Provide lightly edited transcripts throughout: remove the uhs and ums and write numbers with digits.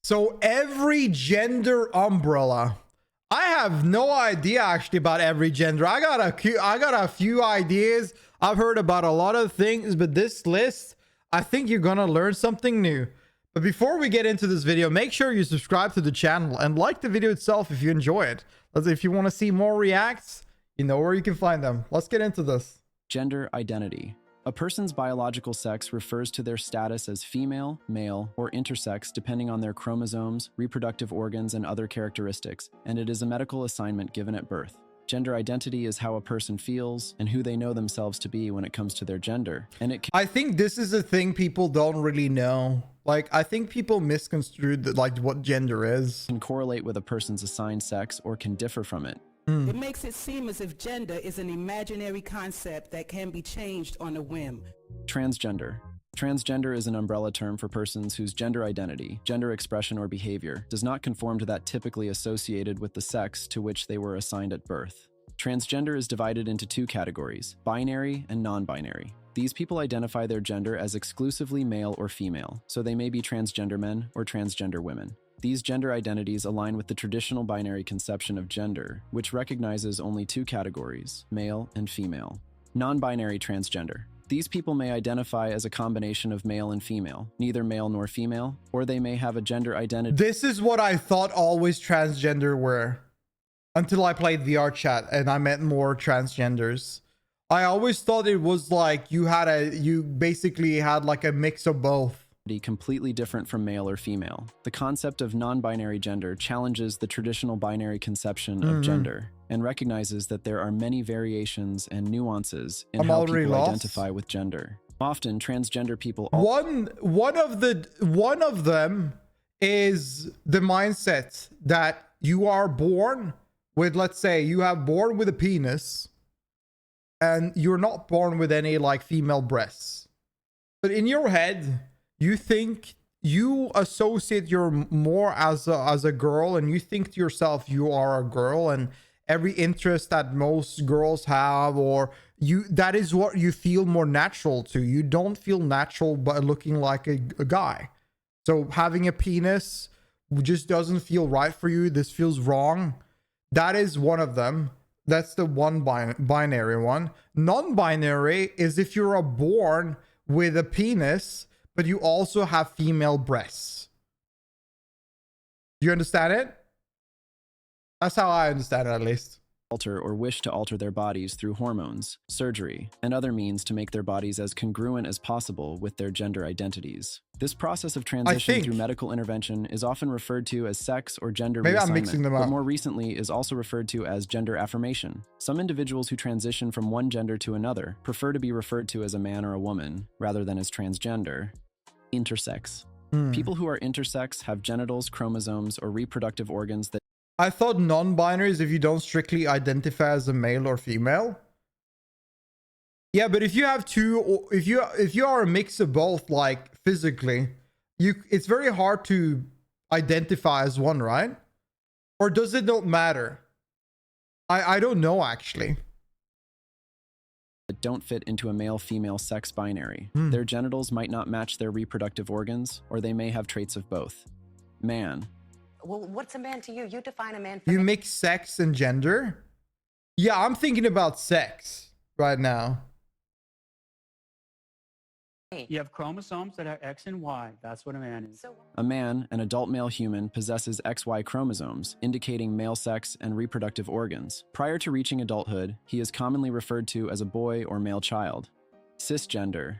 So every gender umbrella. I have no idea actually about every gender. I got a few ideas. I've heard about a lot of things, but this list, I think you're gonna learn something new. But before we get into this video, make sure you subscribe to the channel and like the video itself if you enjoy it. If you want to see more reacts, you know where you can find them. Let's get into this. Gender identity. A person's biological sex refers to their status as female, male, or intersex depending on their chromosomes, reproductive organs, and other characteristics, and it is a medical assignment given at birth. Gender identity is how a person feels and who they know themselves to be when it comes to their gender. And I think this is a thing people don't really know. Like, I think people misconstrued that, like, what gender is. Can correlate with a person's assigned sex or can differ from it. It makes it seem as if gender is an imaginary concept that can be changed on a whim. Transgender. Transgender is an umbrella term for persons whose gender identity, gender expression, or behavior does not conform to that typically associated with the sex to which they were assigned at birth. Transgender is divided into two categories, binary and non-binary. These people identify their gender as exclusively male or female, so they may be transgender men or transgender women. These gender identities align with the traditional binary conception of gender, which recognizes only two categories, male and female. Non-binary transgender. These people may identify as a combination of male and female, neither male nor female, or they may have a gender identity. This is what I thought always transgender were, until I played VR chat and I met more transgenders. I always thought it was like you basically had like a mix of both. Completely different from male or female. The concept of non-binary gender challenges the traditional binary conception of gender and recognizes that there are many variations and nuances in how people identify with gender. Often, transgender people one of them is the mindset that you are born with, let's say you have born with a penis and you're not born with any like female breasts. But in your head, you think you associate you're more as a girl, and you think to yourself you are a girl, and every interest that most girls have, or that is what you feel more natural to. You don't feel natural by looking like a guy. So having a penis just doesn't feel right for you. This feels wrong. That is one of them. That's the one binary one. Non-binary is if you're born with a penis, but you also have female breasts. Do you understand it? That's how I understand it, at least. Alter or wish to alter their bodies through hormones, surgery, and other means to make their bodies as congruent as possible with their gender identities. This process of transition through medical intervention is often referred to as sex or gender reassignment, but more recently is also referred to as gender affirmation. Some individuals who transition from one gender to another prefer to be referred to as a man or a woman, rather than as transgender. Intersex. People who are intersex have genitals, chromosomes, or reproductive organs that... I thought non-binary is if you don't strictly identify as a male or female. Yeah, but if you have two, or if you are a mix of both, like physically, it's very hard to identify as one, right? Or does it not matter? I don't know actually. That don't fit into a male-female sex binary. Their genitals might not match their reproductive organs, or they may have traits of both. Man. Well, what's a man to you? You define a man for me. You mix sex and gender? Yeah, I'm thinking about sex right now. You have chromosomes that are X and Y. That's what a man is. A man, an adult male human, possesses XY chromosomes, indicating male sex and reproductive organs. Prior to reaching adulthood, he is commonly referred to as a boy or male child. Cisgender.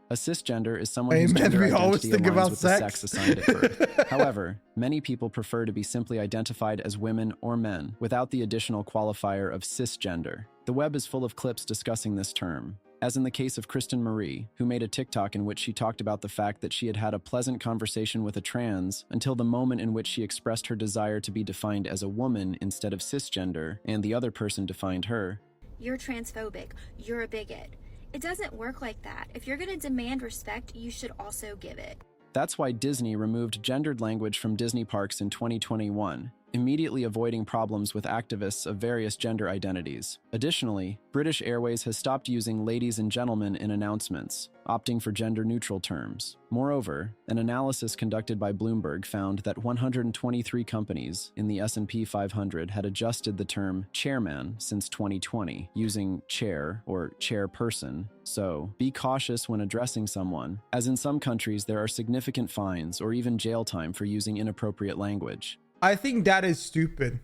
A cisgender is someone whose gender identity aligns with the sex assigned at birth. However, many people prefer to be simply identified as women or men, without the additional qualifier of cisgender. The web is full of clips discussing this term, as in the case of Kristen Marie, who made a TikTok in which she talked about the fact that she had had a pleasant conversation with a trans until the moment in which she expressed her desire to be defined as a woman instead of cisgender, and the other person defined her. You're transphobic. You're a bigot. It doesn't work like that. If you're going to demand respect, you should also give it. That's why Disney removed gendered language from Disney parks in 2021. immediately avoiding problems with activists of various gender identities. Additionally, British Airways has stopped using ladies and gentlemen in announcements, opting for gender-neutral terms. Moreover, an analysis conducted by Bloomberg found that 123 companies in the S&P 500 had adjusted the term chairman since 2020, using chair or chairperson. So, be cautious when addressing someone, as in some countries there are significant fines or even jail time for using inappropriate language. I think that is stupid.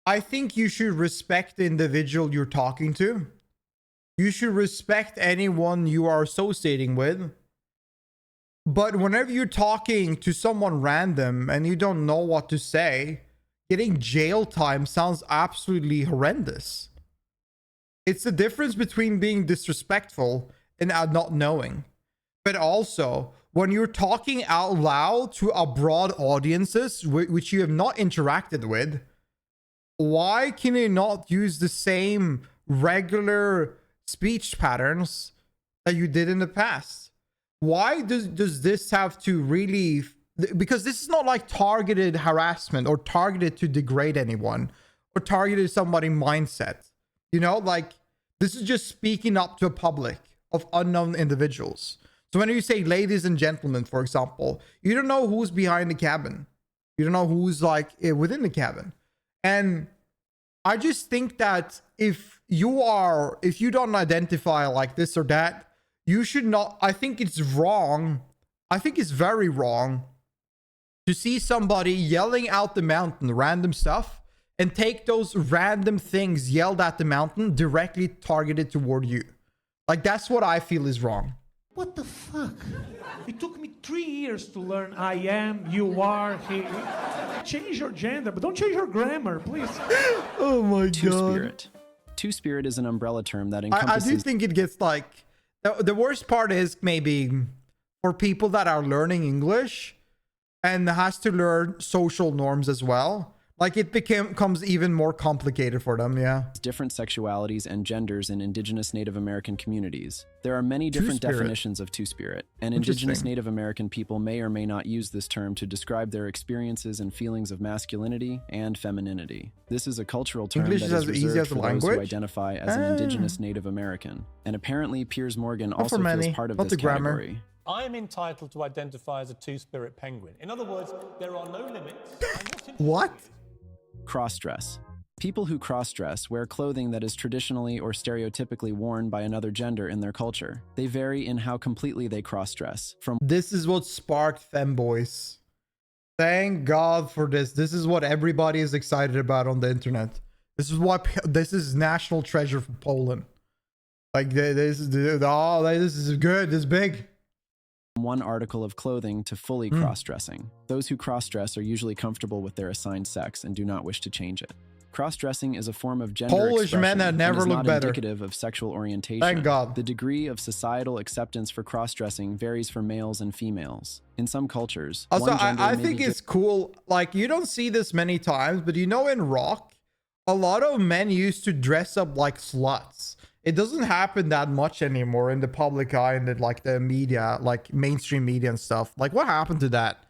I think you should respect the individual you're talking to. You should respect anyone you are associating with. But whenever you're talking to someone random and you don't know what to say, getting jail time sounds absolutely horrendous. It's the difference between being disrespectful and not knowing. But also, when you're talking out loud to a broad audiences which you have not interacted with, why can you not use the same regular speech patterns that you did in the past? Why does this have to really, because this is not like targeted harassment or targeted to degrade anyone or targeted somebody's mindset, you know, like this is just speaking up to a public of unknown individuals. So when you say ladies and gentlemen, for example, you don't know who's behind the cabin. You don't know who's like within the cabin. And I just think that if you don't identify like this or that, you should not. I think it's wrong. I think it's very wrong to see somebody yelling out the mountain random stuff and take those random things yelled at the mountain directly targeted toward you. Like, that's what I feel is wrong. What the fuck? It took me 3 years to learn I am, you are, he. Change your gender, but don't change your grammar, please. Oh my God. Two-spirit. Two-spirit is an umbrella term that encompasses... I do think it gets like... The worst part is maybe for people that are learning English and has to learn social norms as well. Like, it becomes even more complicated for them, yeah. Different sexualities and genders in indigenous Native American communities. There are many different definitions of two-spirit, and indigenous Native American people may or may not use this term to describe their experiences and feelings of masculinity and femininity. This is a cultural term that is reserved for those who identify as an indigenous Native American, and apparently Piers Morgan also feels part of this category. I am entitled to identify as a two-spirit penguin. In other words, there are no limits. What? Cross-dress. People who cross-dress wear clothing that is traditionally or stereotypically worn by another gender in their culture. They vary in how completely they cross-dress. This is what sparked femboys. Thank God for this. This is what everybody is excited about on the internet. This is national treasure for Poland. Like, this is good. This is big. One article of clothing to fully cross-dressing. Those who cross-dress are usually comfortable with their assigned sex and do not wish to change it. Cross-dressing is a form of gender Polish men that never look better. Indicative of sexual orientation. Thank God. The degree of societal acceptance for cross-dressing varies for males and females. In some cultures, also, I think it's cool. Like, you don't see this many times, but you know, in rock, a lot of men used to dress up like sluts. It doesn't happen that much anymore in the public eye and like the media, like mainstream media and stuff. Like, what happened to that?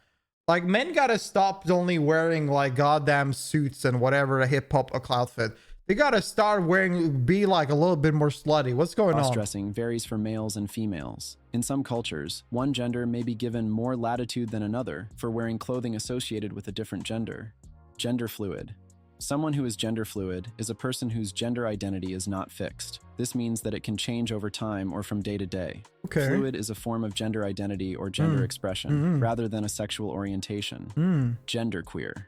Like, men gotta stop only wearing like goddamn suits and whatever a hip hop outfit. They gotta start be like a little bit more slutty. What's going on? Cross-dressing varies for males and females. In some cultures, one gender may be given more latitude than another for wearing clothing associated with a different gender. Gender fluid. Someone who is gender fluid is a person whose gender identity is not fixed. This means that it can change over time or from day to day. Okay. Fluid is a form of gender identity or gender expression, rather than a sexual orientation. Genderqueer.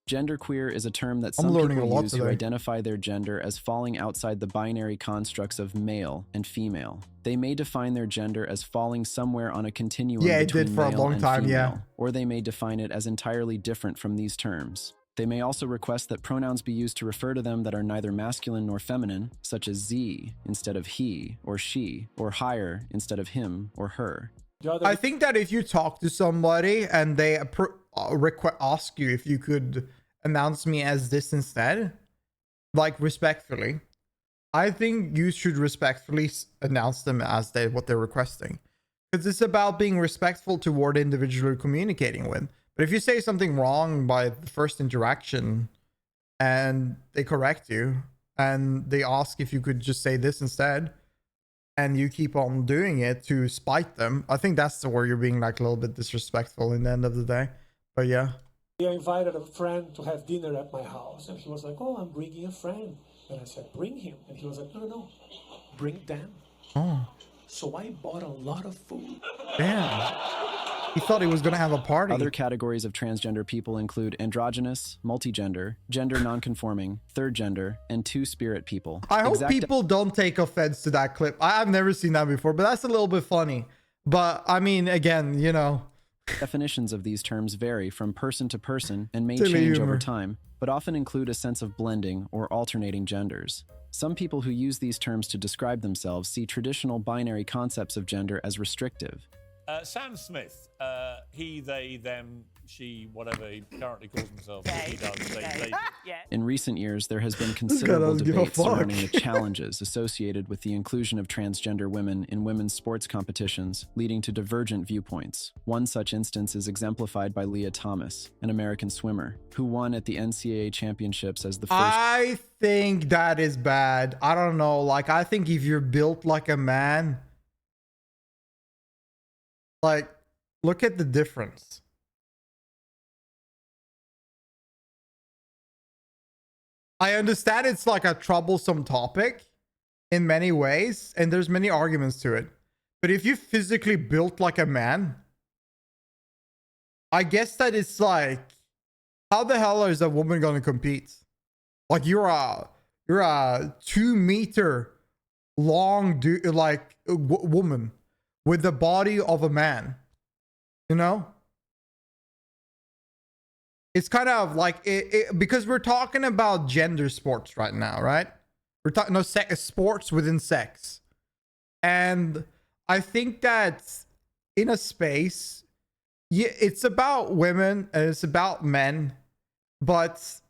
Genderqueer is a term that some people use to identify their gender as falling outside the binary constructs of male and female. They may define their gender as falling somewhere on a continuum between male and female, or they may define it as entirely different from these terms. They may also request that pronouns be used to refer to them that are neither masculine nor feminine, such as Z instead of he or she, or higher instead of him or her. I think that if you talk to somebody and they ask you if you could announce me as this instead, like respectfully, I think you should respectfully announce them as what they're requesting. Because it's about being respectful toward the individual you're communicating with. But if you say something wrong by the first interaction and they correct you and they ask if you could just say this instead, and you keep on doing it to spite them, I think that's where you're being like a little bit disrespectful in the end of the day. But yeah. I invited a friend to have dinner at my house, and he was like, "Oh, I'm bringing a friend." And I said, "Bring him." And he was like, "No, bring them." Oh, So I bought a lot of food. damn. He thought he was gonna have a party. Other categories of transgender people include androgynous, multigender, gender nonconforming, third gender, and two-spirit people. I hope people don't take offense to that clip. I've never seen that before, but that's a little bit funny. But I mean, again, you know, Definitions of these terms vary from person to person and may Silly change humor. over time, but often include a sense of blending or alternating genders. Some people who use these terms to describe themselves see traditional binary concepts of gender as restrictive. Sam Smith, he, they, them, she, whatever he currently calls himself. He does. They. In recent years, there has been guy considerable doesn't give a debate surrounding fuck. the challenges associated with the inclusion of transgender women in women's sports competitions, leading to divergent viewpoints. One such instance is exemplified by Leah Thomas, an American swimmer, who won at the NCAA championships as the first. I think that is bad. I don't know. Like, I think if you're built like a man, like, look at the difference. I understand it's like a troublesome topic in many ways, and there's many arguments to it. But if you physically built like a man, I guess that it's like, how the hell is a woman going to compete? Like, you're a 2 meter long woman with the body of a man, you know? It's kind of like because we're talking about gender sports right now, right? We're talking sports within sex. And I think that in a space, yeah, it's about women and it's about men, but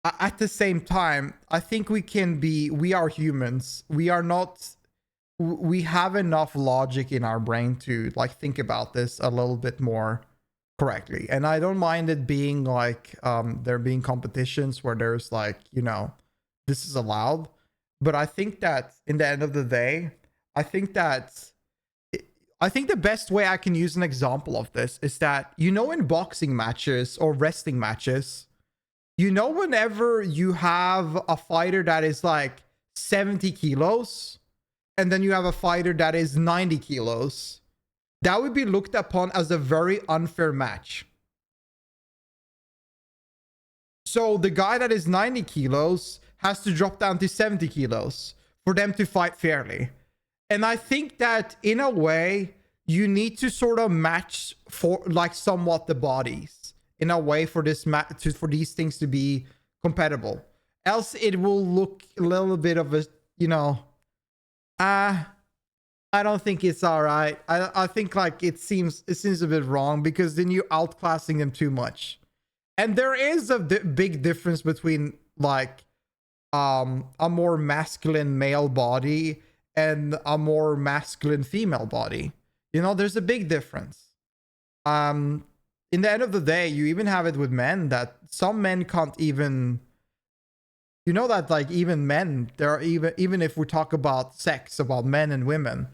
at the same time, I think we are humans. We have enough logic in our brain to like think about this a little bit more correctly. And I don't mind it being like there being competitions where there's like, you know, this is allowed. But I think that in the end of the day, I think the best way I can use an example of this is that, you know, in boxing matches or wrestling matches, you know, whenever you have a fighter that is like 70 kilos and then you have a fighter that is 90 kilos, that would be looked upon as a very unfair match. So the guy that is 90 kilos has to drop down to 70 kilos for them to fight fairly. And I think that in a way, you need to sort of match for like somewhat the bodies in a way for this for these things to be compatible. Else it will look a little bit of a, you know, I don't think it's all right. I think like it seems a bit wrong because then you're outclassing them too much. And there is a big difference between like a more masculine male body and a more masculine female body. You know, there's a big difference. In the end of the day, you even have it with men that some men can't even, you know, that like even men, there are even if we talk about sex, about men and women,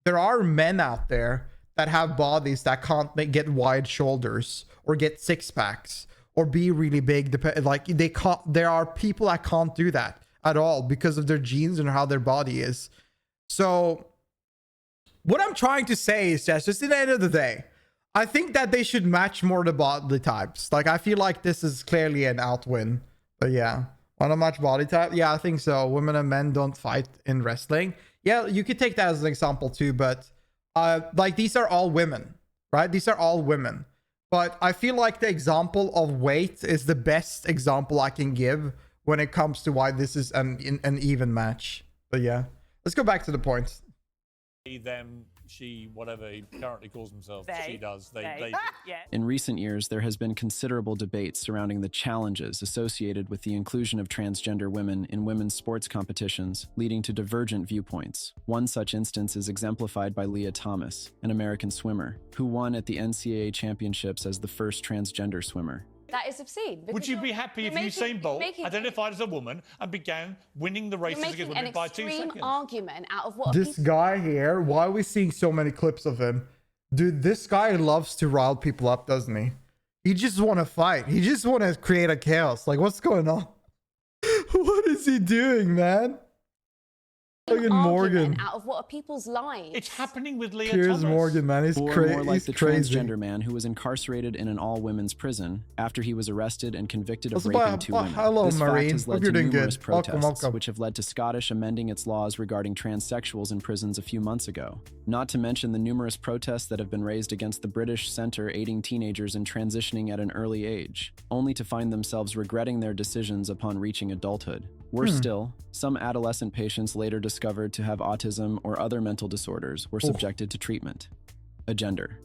there are men out there that have bodies that can't get wide shoulders or get six packs or be really big. Like they can't, there are people that can't do that at all because of their genes and how their body is. So what I'm trying to say is just at the end of the day, I think that they should match more the body types. Like, I feel like this is clearly an outwin. But yeah, want to match body type? Yeah, I think so. Women and men don't fight in wrestling. Yeah, you could take that as an example too. But like, these are all women, right? These are all women. But I feel like the example of weight is the best example I can give when it comes to why this is an even match. But yeah, let's go back to the points. Them, she, whatever he currently calls himself, she does. They Yeah. In recent years, there has been considerable debate surrounding the challenges associated with the inclusion of transgender women in women's sports competitions, leading to divergent viewpoints. One such instance is exemplified by Leah Thomas, an American swimmer, who won at the NCAA championships as the first transgender swimmer. That is obscene. Would you be happy if Usain Bolt identified as a woman and began winning the races against women by 2 seconds? Argument out of what This guy here, why are we seeing so many clips of him? Dude, this guy loves to rile people up, doesn't he? He just want to fight. He just want to create a chaos. Like, what's going on? What is he doing, man? Look at Morgan. Out of what are people's lives? It's happening with Leah Here's Thomas. Morgan, man. He's crazy. More like He's the crazy. transgender man who was incarcerated in an all-women's prison after he was arrested and convicted of Also, raping 2 women. hello, This fact Marine. has led Hope you're to doing numerous good. Welcome, protests, welcome. which have led to Scottish amending its laws regarding transsexuals in prisons a few months ago. Not to mention the numerous protests that have been raised against the British Centre aiding teenagers in transitioning at an early age, only to find themselves regretting their decisions upon reaching adulthood. Worse still, some adolescent patients later discovered to have autism or other mental disorders were subjected to treatment. Agender.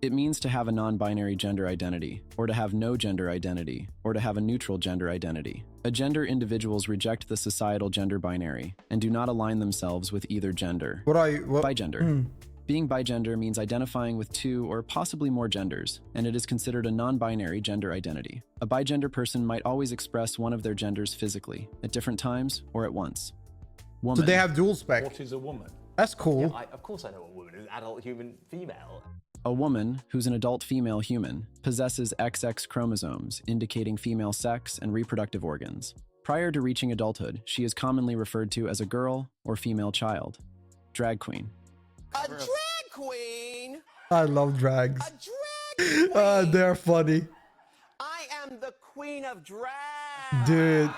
It means to have a non-binary gender identity, or to have no gender identity, or to have a neutral gender identity. Agender individuals reject the societal gender binary and do not align themselves with either gender. What are you? What? Bigender. Being bigender means identifying with 2 or possibly more genders, and it is considered a non-binary gender identity. A bigender person might always express one of their genders physically, at different times or at once. Woman. So they have dual spec. What is a woman? That's cool. Of course I know a woman, an adult human female. A woman, who's an adult female human, possesses XX chromosomes, indicating female sex and reproductive organs. Prior to reaching adulthood, she is commonly referred to as a girl or female child. Drag queen. A drag queen? I love drags. A drag queen? They're funny. I am the queen of drag. Dude.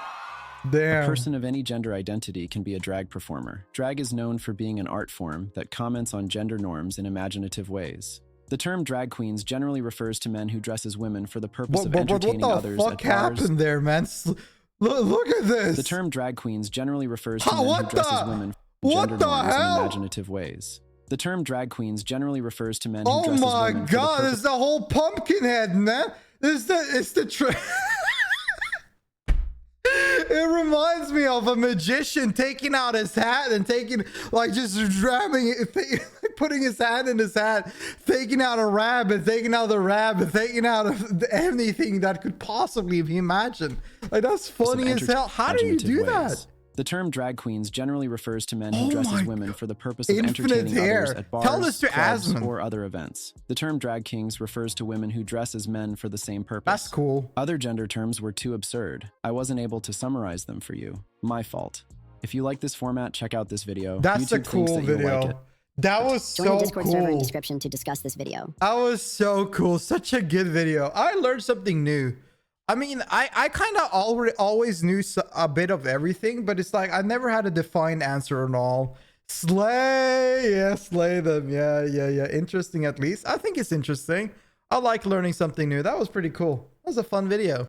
Damn. A person of any gender identity can be a drag performer. Drag is known for being an art form that comments on gender norms in imaginative ways. The term drag queens generally refers to men who dress as women for the purpose of entertaining others what at the fuck bars. happened there, man? Look at this. The term drag queens generally refers to men who dress as women for What gender the norms hell? in imaginative ways. The term drag queens generally refers to men who Oh dress as my women god, for the this is the whole pumpkin head, man. It's the It reminds me of a magician taking out his hat and just grabbing it, putting his hand in his hat, taking out a rabbit, taking out the rabbit, taking out anything that could possibly be imagined. Like, that's funny as hell. How do you do that? The term drag queens generally refers to men who dress as women for the purpose of Infinite entertaining hair. others at bars, Tell this to clubs, Asmund. or other events. The term drag kings refers to women who dress as men for the same purpose. That's cool. Other gender terms were too absurd. I wasn't able to summarize them for you. My fault. If you like this format, check out this video. That's a YouTube thinks cool that you'll video. like it. That was Join the so Discord server in cool. description to discuss this video. That was so cool. Such a good video. I learned something new. I mean, I kind of always knew a bit of everything, but it's like I never had a defined answer on all. Slay, yeah, slay them. Yeah. Interesting, at least. I think it's interesting. I like learning something new. That was pretty cool. That was a fun video.